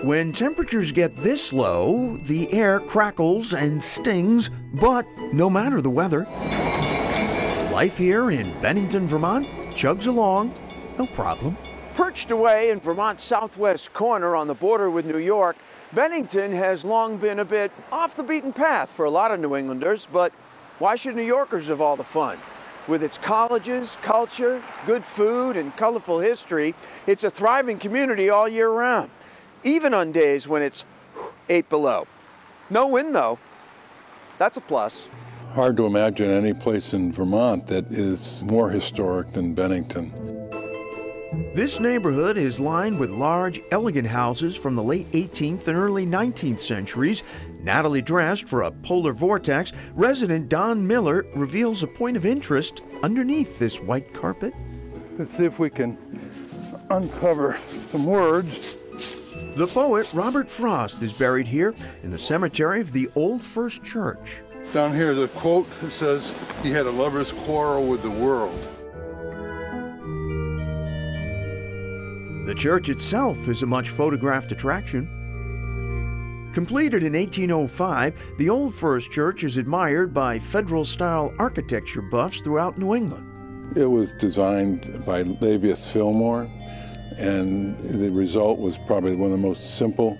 When temperatures get this low, the air crackles and stings, but no matter the weather, life here in Bennington, Vermont chugs along, no problem. Perched away in Vermont's southwest corner on the border with New York, Bennington has long been a bit off the beaten path for a lot of New Englanders, but why should New Yorkers have all the fun? With its colleges, culture, good food, and colorful history, it's a thriving community all year round, even on days when it's 8 below. No wind, though. That's a plus. Hard to imagine any place in Vermont that is more historic than Bennington. This neighborhood is lined with large, elegant houses from the late 18th and early 19th centuries. Nattily dressed for a polar vortex, resident Don Miller reveals a point of interest underneath this white carpet. Let's see if we can uncover some words. The poet Robert Frost is buried here in the cemetery of the Old First Church. Down here, the quote says, "He had a lover's quarrel with the world." The church itself is a much photographed attraction. Completed in 1805, the Old First Church is admired by Federal-style architecture buffs throughout New England. It was designed by Lavius Fillmore, and the result was probably one of the most simple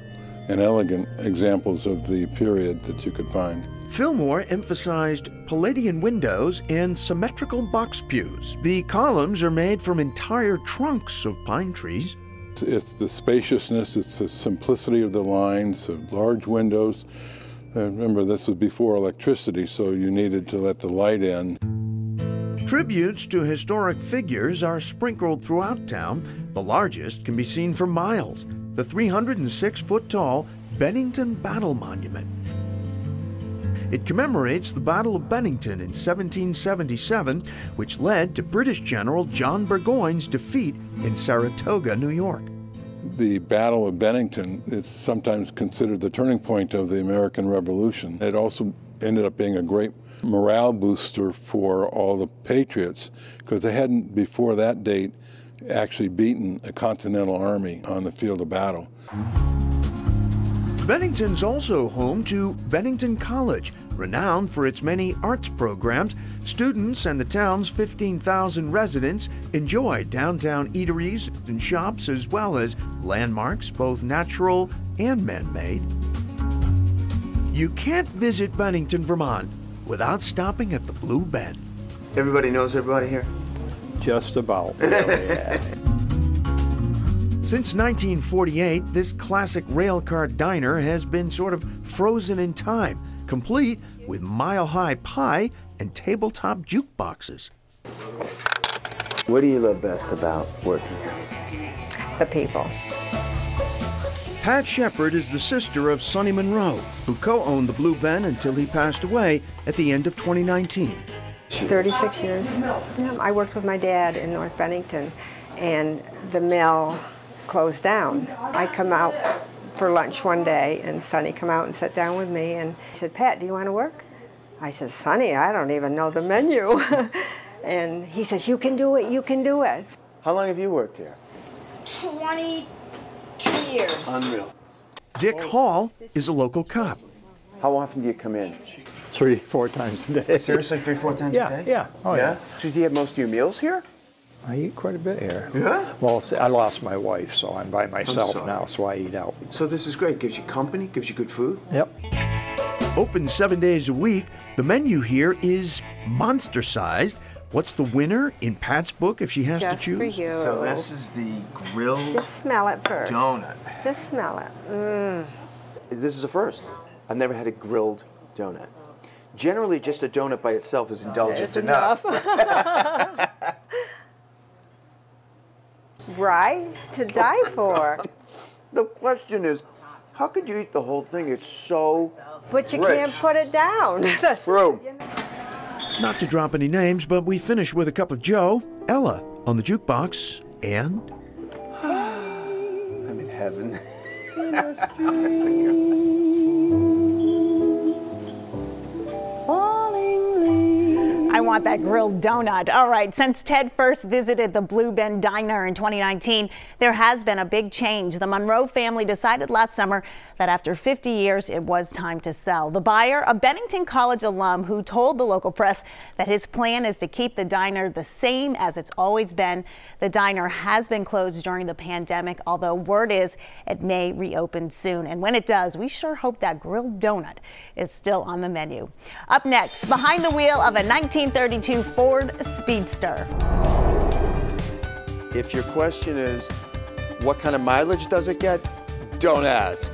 and elegant examples of the period that you could find. Fillmore emphasized Palladian windows and symmetrical box pews. The columns are made from entire trunks of pine trees. It's the spaciousness, it's the simplicity of the lines, of large windows. Remember, this was before electricity, so you needed to let the light in. Tributes to historic figures are sprinkled throughout town. The largest can be seen for miles, the 306-foot-tall Bennington Battle Monument. It commemorates the Battle of Bennington in 1777, which led to British General John Burgoyne's defeat in Saratoga, New York. The Battle of Bennington is sometimes considered the turning point of the American Revolution. It also ended up being a great morale booster for all the patriots, because they hadn't, before that date, actually beaten a Continental Army on the field of battle. Bennington's also home to Bennington College, renowned for its many arts programs. Students and the town's 15,000 residents enjoy downtown eateries and shops, as well as landmarks, both natural and man-made. You can't visit Bennington, Vermont, without stopping at the Blue Ben. Everybody knows everybody here? Just about. Yeah. Since 1948, this classic railcar diner has been sort of frozen in time, complete with mile-high pie and tabletop jukeboxes. What do you love best about working here? The people. Pat Shepard is the sister of Sonny Monroe, who co-owned the Blue Ben until he passed away at the end of 2019. 36 years. I worked with my dad in North Bennington, and the mill closed down. I come out for lunch one day, and Sonny come out and sat down with me, and he said, "Pat, do you want to work?" I said, "Sonny, I don't even know the menu." And he says, "You can do it, you can do it." How long have you worked here? 22 years. Unreal. Dick Hall is a local cop. How often do you come in? 3-4 times a day. Seriously, 3-4 times a day? Yeah. Oh, yeah. So do you have most of your meals here? I eat quite a bit here. Yeah? Well, I lost my wife, so I'm by myself sorry. now, so I eat out. So this is great. Gives you company, gives you good food. Yep. Open 7 days a week, the menu here is monster-sized. What's the winner in Pat's book if she has Just to choose? for you. So this is the grilled Just smell it first. donut. Just smell it. Mm. This is a first. I've never had a grilled donut. Generally, just a donut by itself is indulgent It's enough. Right? To die for. The question is, how could you eat the whole thing? It's so But you rich. can't put it down. True. Not to drop any names, but we finish with a cup of Joe, Ella on the jukebox, and I'm in heaven. I want that grilled donut. All right, since Ted first visited the Blue Bend Diner in 2019, there has been a big change. The Monroe family decided last summer that after 50 years, it was time to sell. The buyer, a Bennington College alum who told the local press that his plan is to keep the diner the same as it's always been. The diner has been closed during the pandemic, although word is it may reopen soon. And when it does, we sure hope that grilled donut is still on the menu. Up next, behind the wheel of a 1932 Ford Speedster. If your question is, what kind of mileage does it get? Don't ask.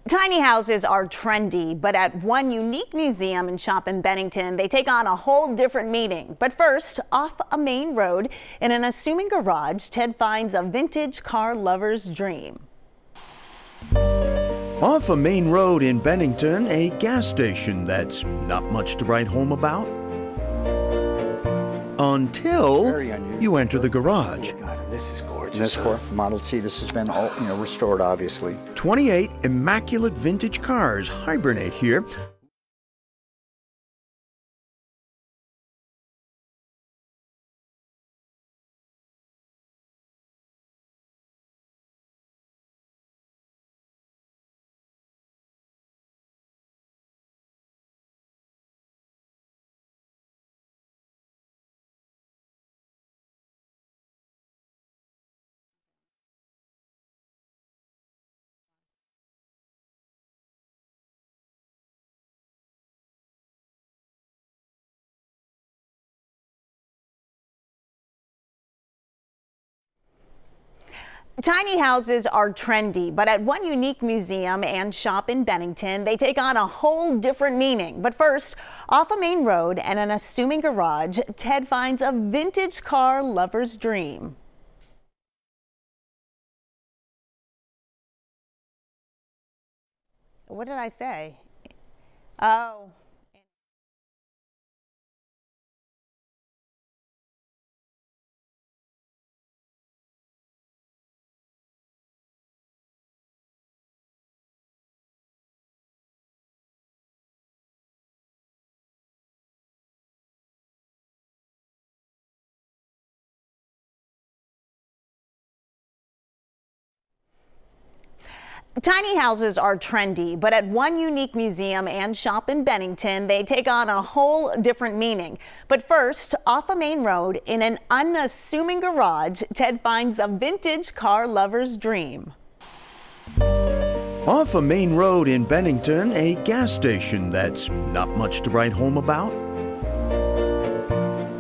Tiny houses are trendy, but at one unique museum and shop in Bennington, they take on a whole different meaning. But first, off a main road, in an unassuming garage, Ted finds a vintage car lover's dream. Off a main road in Bennington, a gas station that's not much to write home about. Until you enter the garage. God, this is gorgeous. This Model T, this has been all, restored, obviously. 28 immaculate vintage cars hibernate here. Tiny houses are trendy, but at one unique museum and shop in Bennington, they take on a whole different meaning. But first, off a main road and an unassuming garage, Ted finds a vintage car lover's dream. What did I say? Oh. Tiny houses are trendy, but at one unique museum and shop in Bennington, they take on a whole different meaning. But first, off a main road in an unassuming garage, Ted finds a vintage car lover's dream. Off a main road in Bennington, a gas station that's not much to write home about.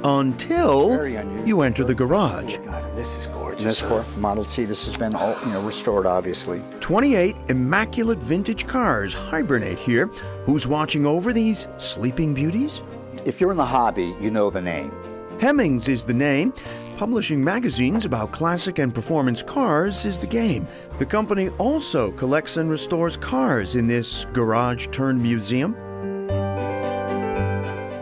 Until you enter the garage. God, this is gorgeous. This Model T, this has been all, restored, obviously. 28 immaculate vintage cars hibernate here. Who's watching over these sleeping beauties? If you're in the hobby, you know the name. Hemmings is the name. Publishing magazines about classic and performance cars is the game. The company also collects and restores cars in this garage-turned-museum.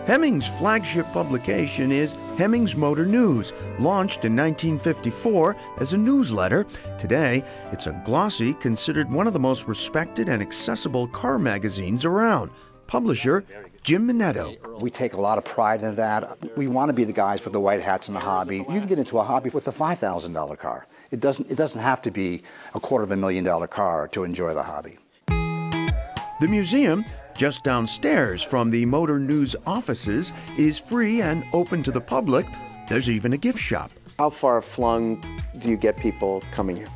Hemmings' flagship publication is Hemmings Motor News, launched in 1954 as a newsletter. Today, it's a glossy, considered one of the most respected and accessible car magazines around. Publisher, Jim Minetto. We take a lot of pride in that. We want to be the guys with the white hats in the hobby. You can get into a hobby with a $5,000 car. It doesn't have to be a $250,000 car to enjoy the hobby. The museum, just downstairs from the Motor News offices, is free and open to the public. There's even a gift shop. How far flung do you get people coming here?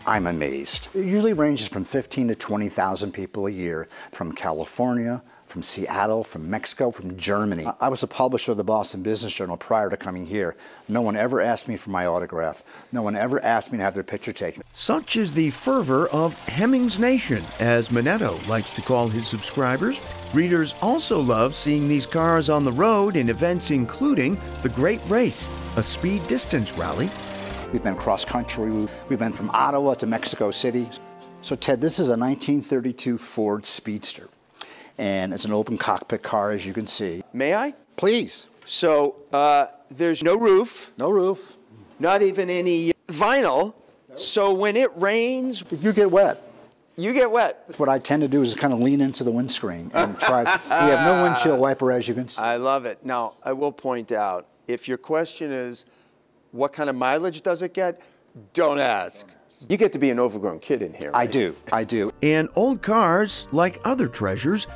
I'm amazed. It usually ranges from 15,000 to 20,000 people a year from California, from Seattle, from Mexico, from Germany. I was a publisher of the Boston Business Journal prior to coming here. No one ever asked me for my autograph. No one ever asked me to have their picture taken. Such is the fervor of Hemmings Nation, as Minetto likes to call his subscribers. Readers also love seeing these cars on the road in events including the Great Race, a speed distance rally. We've been cross-country. We've been from Ottawa to Mexico City. So, Ted, this is a 1932 Ford Speedster, and it's an open cockpit car, as you can see. May I? Please. So there's no roof. No roof. Not even any vinyl. So when it rains, You get wet. you get wet. What I tend to do is kind of lean into the windscreen and try. We have no windshield wiper, as you can see. I love it. Now, I will point out, if your question is, what kind of mileage does it get? Don't ask. You get to be an overgrown kid in here. I do. I do. And old cars, like other treasures,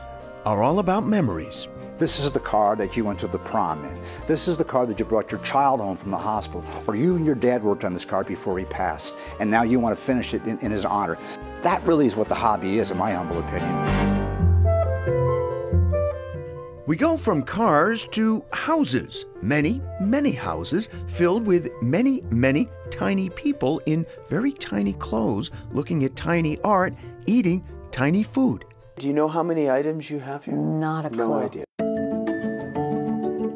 are all about memories. This is the car that you went to the prom in. This is the car that you brought your child home from the hospital. Or you and your dad worked on this car before he passed, and now you want to finish it in his honor. That really is what the hobby is, in my humble opinion. We go from cars to houses. Many, many houses filled with many, many tiny people in very tiny clothes, looking at tiny art, eating tiny food. Do you know how many items you have here? Not a clue. No idea.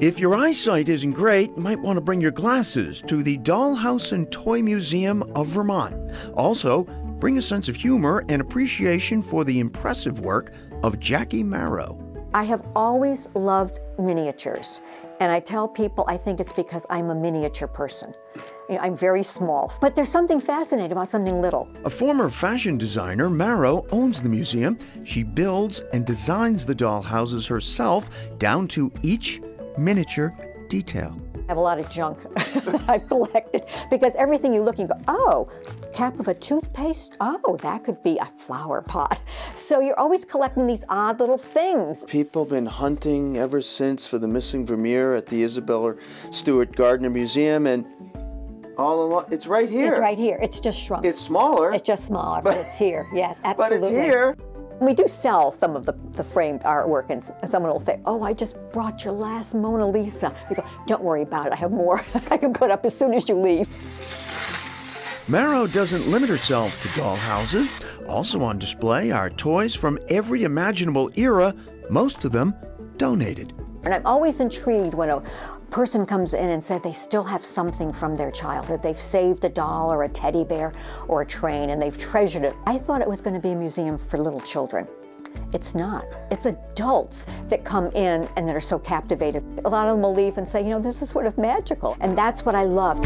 If your eyesight isn't great, you might want to bring your glasses to the Dollhouse and Toy Museum of Vermont. Also, bring a sense of humor and appreciation for the impressive work of Jackie Marrow. I have always loved miniatures, and I tell people I think it's because I'm a miniature person. You know, I'm very small, but there's something fascinating about something little. A former fashion designer, Marrow owns the museum. She builds and designs the dollhouses herself down to each miniature detail. I have a lot of junk I've collected because everything you look and go, oh, cap of a toothpaste? Oh, that could be a flower pot. So you're always collecting these odd little things. People have been hunting ever since for the missing Vermeer at the Isabella Stewart Gardner Museum, and all along, it's right here. It's right here. It's just shrunk. It's smaller. It's just smaller, but it's here. Yes, absolutely. But it's here. We do sell some of the framed artwork, and someone will say, oh, I just brought your last Mona Lisa. We go, don't worry about it, I have more I can put up as soon as you leave. Marrow doesn't limit herself to dollhouses. Also on display are toys from every imaginable era, most of them donated. And I'm always intrigued when a person comes in and said they still have something from their childhood. They've saved a doll or a teddy bear or a train and they've treasured it. I thought it was going to be a museum for little children. It's not. It's adults that come in and that are so captivated. A lot of them will leave and say, you know, this is sort of magical. And that's what I love.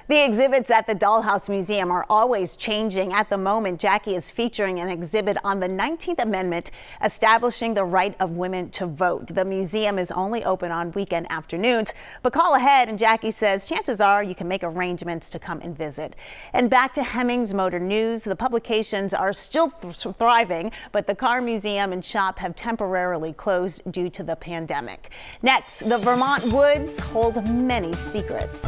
The exhibits at the Dollhouse Museum are always changing. At the moment, Jackie is featuring an exhibit on the 19th Amendment, establishing the right of women to vote. The museum is only open on weekend afternoons, but call ahead, and Jackie says chances are you can make arrangements to come and visit. And back to Hemmings Motor News. The publications are still thriving, but the car museum and shop have temporarily closed due to the pandemic. Next, the Vermont woods hold many secrets.